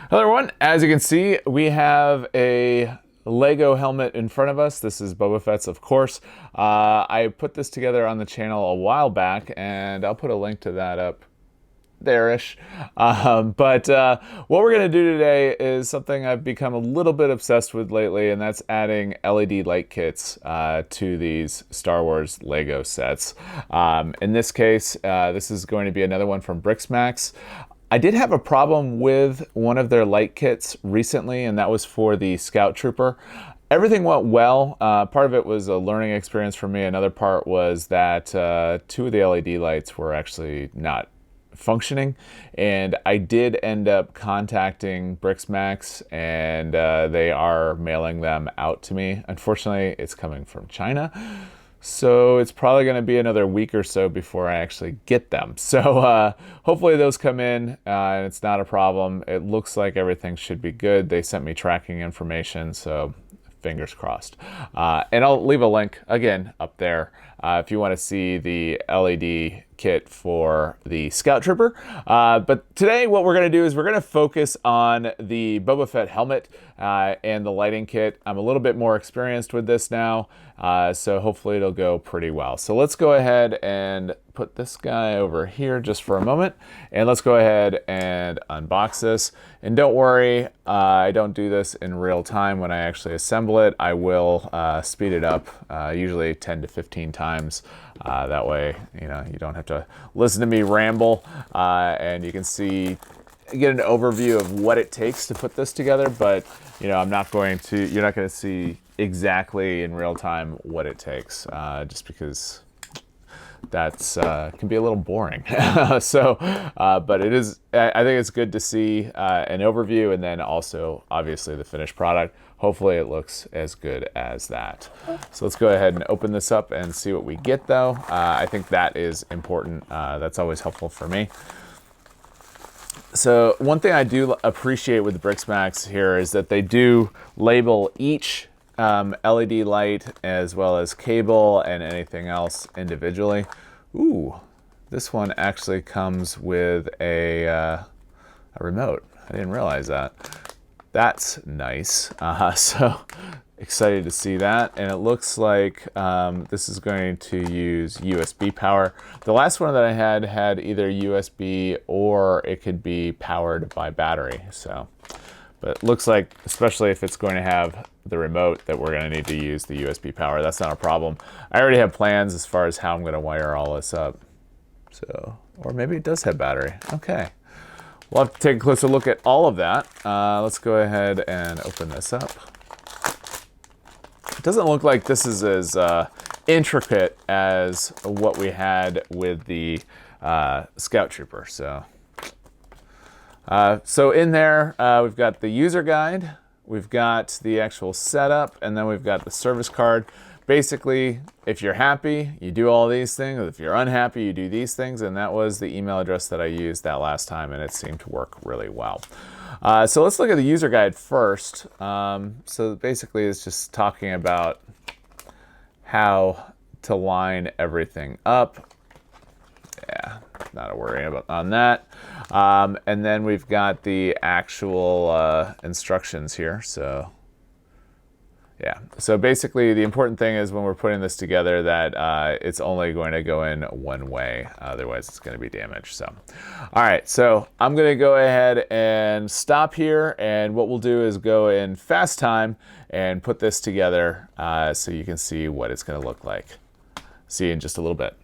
Hello everyone, as you can see, we have a Lego helmet in front of us. This is Boba Fett's, of course. I put this together on the channel a while back, and I'll put a link to that up there-ish. But what we're going to do today is something I've become a little bit obsessed with lately, and that's adding LED light kits to these Star Wars Lego sets. In this case, this is going to be another one from Briksmax. I did have a problem with one of their light kits recently, and that was for the Scout Trooper. Everything went well. Part of it was a learning experience for me. Another part was that two of the LED lights were actually not functioning, and I did end up contacting Briksmax, and they are mailing them out to me. Unfortunately, it's coming from China, so it's probably going to be another week or so before I actually get them. So hopefully those come in and it's not a problem. It looks like everything should be good. They sent me tracking information, so fingers crossed. And I'll leave a link again up there if you want to see the LED kit for the Scout Trooper. But today what we're going to do is we're going to focus on the Boba Fett helmet and the lighting kit. I'm a little bit more experienced with this now, so hopefully it'll go pretty well. So let's go ahead and put this guy over here just for a moment, and let's go ahead and unbox this. And don't worry, I don't do this in real time when I actually assemble it. I will speed it up, usually 10 to 15 times. That way, you don't have to listen to me ramble, and you can get an overview of what it takes to put this together. But you're not going to see exactly in real time what it takes, just because that's can be a little boring. So, but I think it's good to see an overview, and then also obviously the finished product. Hopefully it looks as good as that. So let's go ahead and open this up and see what we get, though. I think that is important. That's always helpful for me. So one thing I do appreciate with the Briksmax here is that they do label each LED light as well as cable and anything else individually. Ooh, this one actually comes with a remote. I didn't realize that. That's nice. So excited to see that. And it looks like this is going to use USB power. The last one that I had either USB or it could be powered by battery. So, but it looks like, especially if it's going to have the remote, that we're going to need to use the USB power. That's not a problem. I already have plans as far as how I'm going to wire all this up. So, or maybe it does have battery. Okay. We'll have to take a closer look at all of that. Let's go ahead and open this up. It doesn't look like this is as intricate as what we had with the Scout Trooper. So in there, we've got the user guide, we've got the actual setup, and then we've got the service card. Basically, if you're happy, you do all these things. If you're unhappy, you do these things. And that was the email address that I used that last time, and it seemed to work really well. So let's look at the user guide first. So basically, it's just talking about how to line everything up. Yeah, not a worry on that. And then we've got the actual instructions here. So yeah, so basically the important thing is when we're putting this together that it's only going to go in one way, otherwise it's going to be damaged. So, all right, so I'm going to go ahead and stop here, and what we'll do is go in fast time and put this together so you can see what it's going to look like. See you in just a little bit.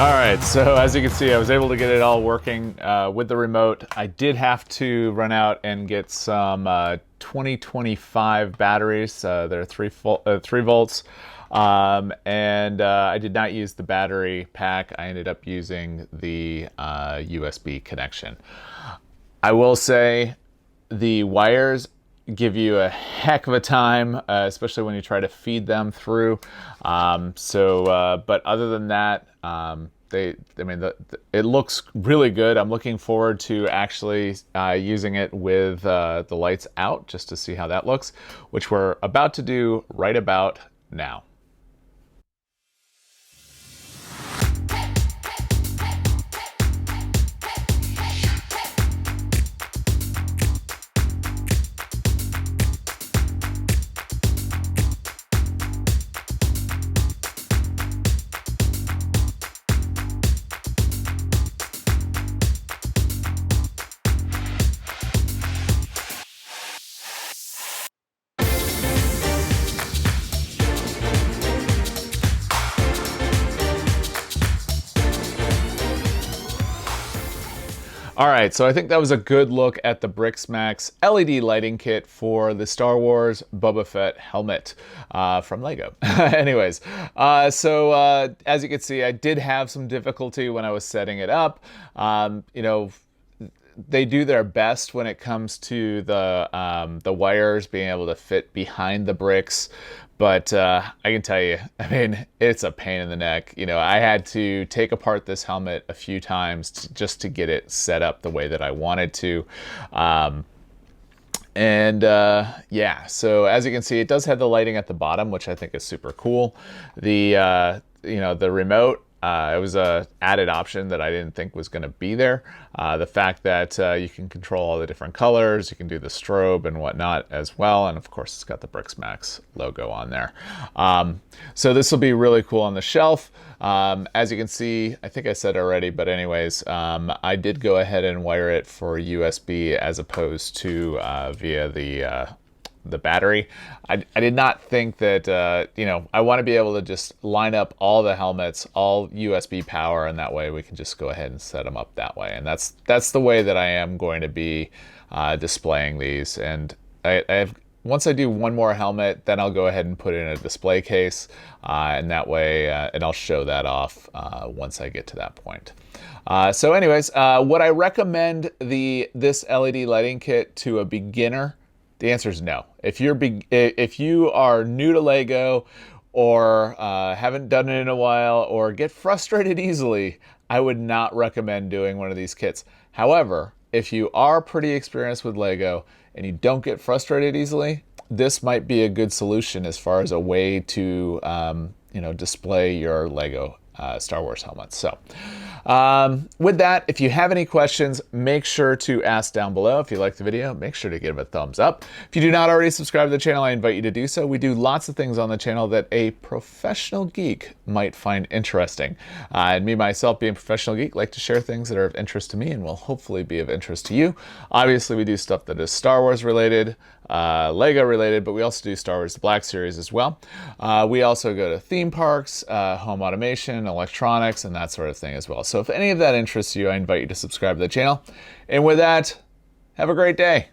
All right, so as you can see, I was able to get it all working with the remote. I did have to run out and get some 2025 batteries. They're 3 volts. And I did not use the battery pack. I ended up using the USB connection. I will say the wires give you a heck of a time, especially when you try to feed them through. But other than that, it looks really good. I'm looking forward to actually using it with the lights out, just to see how that looks, which we're about to do right about now. All right, so I think that was a good look at the Briksmax LED lighting kit for the Star Wars Boba Fett helmet from Lego. Anyways, as you can see, I did have some difficulty when I was setting it up. They do their best when it comes to the wires being able to fit behind the bricks. But I can tell you, it's a pain in the neck. I had to take apart this helmet a few times just to get it set up the way that I wanted to. Yeah, so as you can see, it does have the lighting at the bottom, which I think is super cool. The remote, it was a added option that I didn't think was going to be there. The fact that you can control all the different colors, you can do the strobe and whatnot as well, and of course it's got the Briksmax logo on there. So this will be really cool on the shelf. As you can see, I think I said already, but anyways, I did go ahead and wire it for USB as opposed to via the battery. I did not think that, I want to be able to just line up all the helmets, all USB power, and that way we can just go ahead and set them up that way. And that's the way that I am going to be displaying these. And once I do one more helmet, then I'll go ahead and put it in a display case, and that way, and I'll show that off once I get to that point. So anyways, would I recommend this LED lighting kit to a beginner? The answer is no. If you are new to Lego or haven't done it in a while or get frustrated easily, I would not recommend doing one of these kits. However, if you are pretty experienced with Lego and you don't get frustrated easily, this might be a good solution as far as a way to display your Lego Star Wars helmets. So with that, if you have any questions, make sure to ask down below. If you like the video, make sure to give it a thumbs up. If you do not already subscribe to the channel, I invite you to do so. We do lots of things on the channel that a professional geek might find interesting. And me, myself, being a professional geek, like to share things that are of interest to me and will hopefully be of interest to you. Obviously, we do stuff that is Star Wars related, Lego related, but we also do Star Wars The Black Series as well. We also go to theme parks, home automation, electronics, and that sort of thing as well. So if any of that interests you, I invite you to subscribe to the channel. And with that, have a great day.